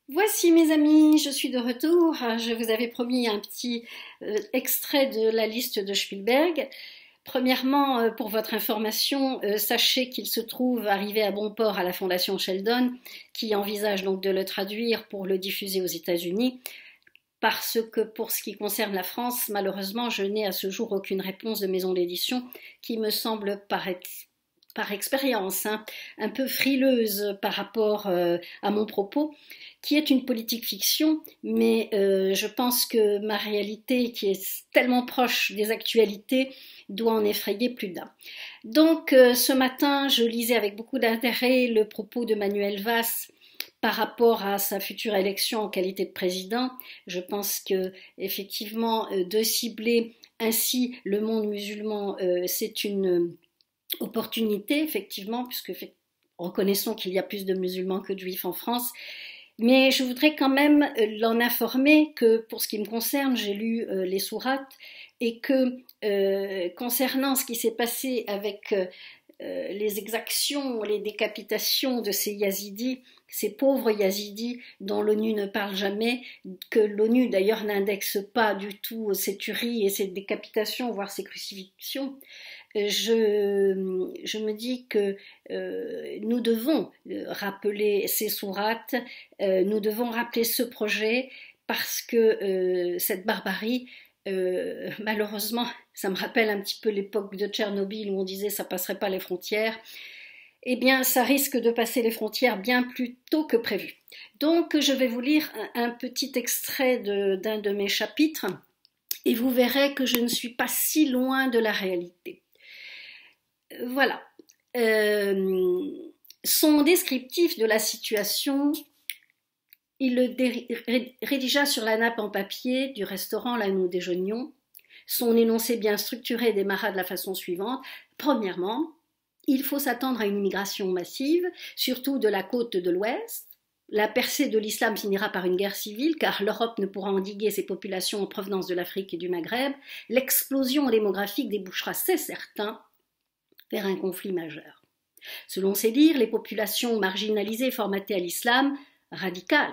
Voici mes amis, je suis de retour. Je vous avais promis un petit extrait de la liste de Spielberg. Premièrement, pour votre information, sachez qu'il se trouve arrivé à bon port à la Fondation Sheldon, qui envisage donc de le traduire pour le diffuser aux États-Unis, parce que pour ce qui concerne la France, malheureusement, je n'ai à ce jour aucune réponse de maison d'édition qui me semble par expérience, hein, un peu frileuse par rapport à mon propos, qui est une politique fiction, mais je pense que ma réalité, qui est tellement proche des actualités, doit en effrayer plus d'un. Donc ce matin, je lisais avec beaucoup d'intérêt le propos de Manuel Valls par rapport à sa future élection en qualité de président. Je pense que effectivement, de cibler ainsi le monde musulman, c'est une opportunité, effectivement, puisque reconnaissons qu'il y a plus de musulmans que de juifs en France. Mais je voudrais quand même l'en informer que pour ce qui me concerne, j'ai lu les sourates et que concernant ce qui s'est passé avec les exactions, les décapitations de ces yazidis, ces pauvres yazidis dont l'ONU ne parle jamais, que l'ONU d'ailleurs n'indexe pas du tout ces tueries et ces décapitations, voire ces crucifixions, je me dis que nous devons rappeler ces sourates, nous devons rappeler ce projet parce que cette barbarie, malheureusement, ça me rappelle un petit peu l'époque de Tchernobyl où on disait ça passerait pas les frontières. Eh bien, ça risque de passer les frontières bien plus tôt que prévu. Donc, je vais vous lire un petit extrait d'un de mes chapitres et vous verrez que je ne suis pas si loin de la réalité. Voilà. Son descriptif de la situation, il le rédigea sur la nappe en papier du restaurant là où nous déjeunions. Son énoncé bien structuré démarra de la façon suivante. Premièrement, il faut s'attendre à une immigration massive, surtout de la côte de l'Ouest. La percée de l'islam finira par une guerre civile, car l'Europe ne pourra endiguer ses populations en provenance de l'Afrique et du Maghreb. L'explosion démographique débouchera, c'est certain, vers un conflit majeur. Selon ses dires, les populations marginalisées formatées à l'islam radical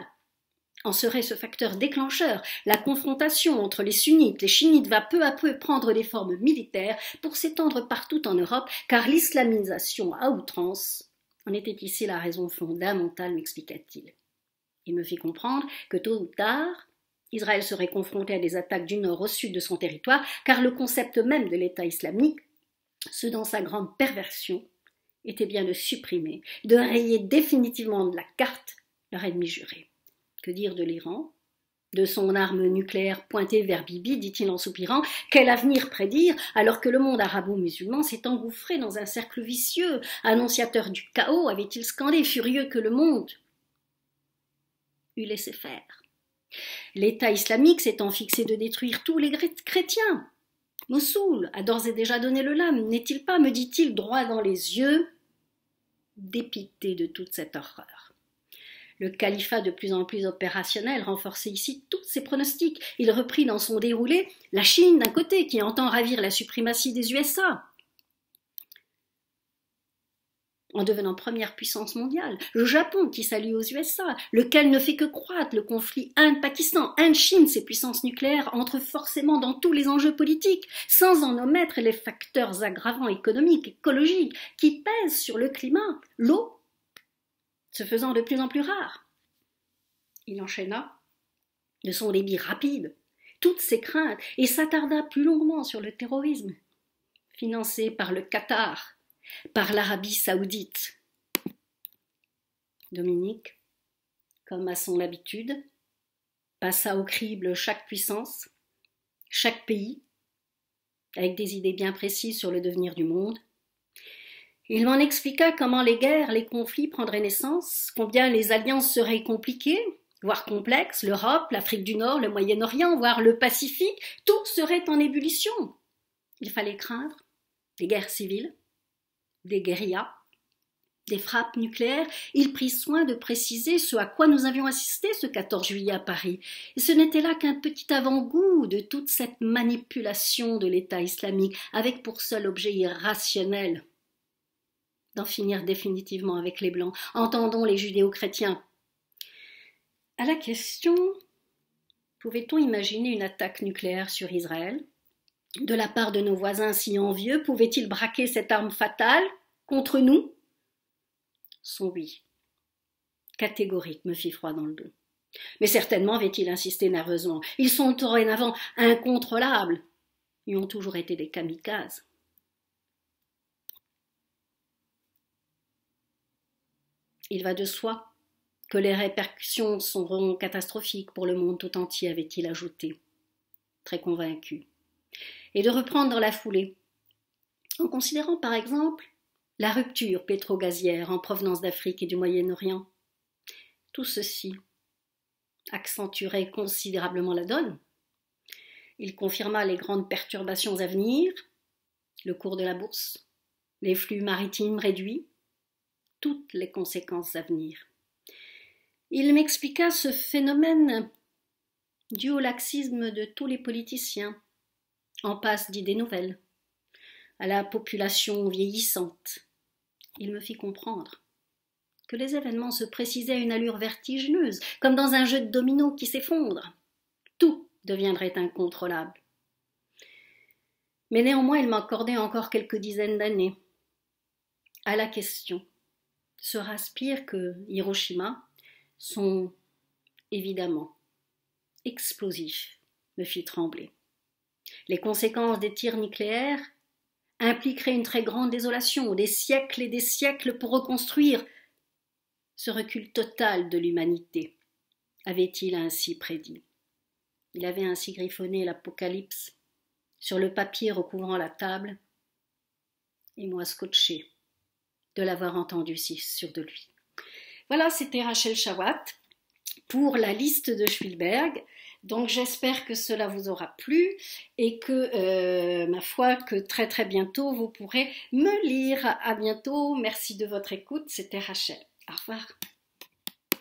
en serait ce facteur déclencheur. La confrontation entre les sunnites et les chiites va peu à peu prendre des formes militaires pour s'étendre partout en Europe, car l'islamisation à outrance en était ici la raison fondamentale, m'expliqua-t-il. Il me fit comprendre que tôt ou tard, Israël serait confronté à des attaques du nord au sud de son territoire, car le concept même de l'État islamique, ce dans sa grande perversion, était bien de supprimer, de rayer définitivement de la carte leur ennemi juré. Que dire de l'Iran? De son arme nucléaire pointée vers Bibi, dit-il en soupirant, quel avenir prédire alors que le monde arabo-musulman s'est engouffré dans un cercle vicieux, annonciateur du chaos, avait-il scandé, furieux que le monde eût laissé faire. L'État islamique s'étant fixé de détruire tous les chrétiens. Mossoul a d'ores et déjà donné le lame, n'est-il pas, me dit-il droit dans les yeux, dépité de toute cette horreur. Le califat de plus en plus opérationnel renforçait ici tous ses pronostics. Il reprit dans son déroulé la Chine d'un côté qui entend ravir la suprématie des USA en devenant première puissance mondiale, le Japon qui s'allie aux USA, lequel ne fait que croître. Le conflit Inde-Pakistan, Inde-Chine, ces puissances nucléaires entrent forcément dans tous les enjeux politiques, sans en omettre les facteurs aggravants économiques, écologiques, qui pèsent sur le climat, l'eau se faisant de plus en plus rare. Il enchaîna de son débit rapide toutes ses craintes et s'attarda plus longuement sur le terrorisme, financé par le Qatar, par l'Arabie saoudite. Dominique, comme à son habitude, passa au crible chaque puissance, chaque pays, avec des idées bien précises sur le devenir du monde. Il m'en expliqua comment les guerres, les conflits prendraient naissance, combien les alliances seraient compliquées, voire complexes, l'Europe, l'Afrique du Nord, le Moyen-Orient, voire le Pacifique, tout serait en ébullition. Il fallait craindre des guerres civiles, des guérillas, des frappes nucléaires. Il prit soin de préciser ce à quoi nous avions assisté ce 14 juillet à Paris. Et ce n'était là qu'un petit avant-goût de toute cette manipulation de l'État islamique, avec pour seul objet irrationnel d'en finir définitivement avec les Blancs. Entendons les judéo-chrétiens. À la question « Pouvait-on imaginer une attaque nucléaire sur Israël ? De la part de nos voisins si envieux, pouvaient-ils braquer cette arme fatale contre nous ?» Son oui, catégorique, me fit froid dans le dos. Mais certainement, avait-il insisté nerveusement, ils sont dorénavant incontrôlables et ont toujours été des kamikazes. Il va de soi que les répercussions seront catastrophiques pour le monde tout entier, avait-il ajouté, très convaincu, et de reprendre dans la foulée, en considérant par exemple la rupture pétro-gazière en provenance d'Afrique et du Moyen-Orient. Tout ceci accentuerait considérablement la donne. Il confirma les grandes perturbations à venir, le cours de la bourse, les flux maritimes réduits, toutes les conséquences à venir. Il m'expliqua ce phénomène dû au laxisme de tous les politiciens, en passe d'idées nouvelles, à la population vieillissante. Il me fit comprendre que les événements se précisaient à une allure vertigineuse, comme dans un jeu de dominos qui s'effondre. Tout deviendrait incontrôlable. Mais néanmoins, il m'accordait encore quelques dizaines d'années. À la question, sera-ce pire que Hiroshima ? Sont évidemment explosifs, me fit trembler. Les conséquences des tirs nucléaires impliqueraient une très grande désolation, des siècles et des siècles pour reconstruire ce recul total de l'humanité, avait-il ainsi prédit. Il avait ainsi griffonné l'Apocalypse sur le papier recouvrant la table, et moi scotché de l'avoir entendu si sûr de lui. Voilà, c'était Rachel Chawat pour la liste de Spielberg. Donc j'espère que cela vous aura plu et que, ma foi, que très très bientôt vous pourrez me lire. À bientôt, merci de votre écoute, c'était Rachel. Au revoir.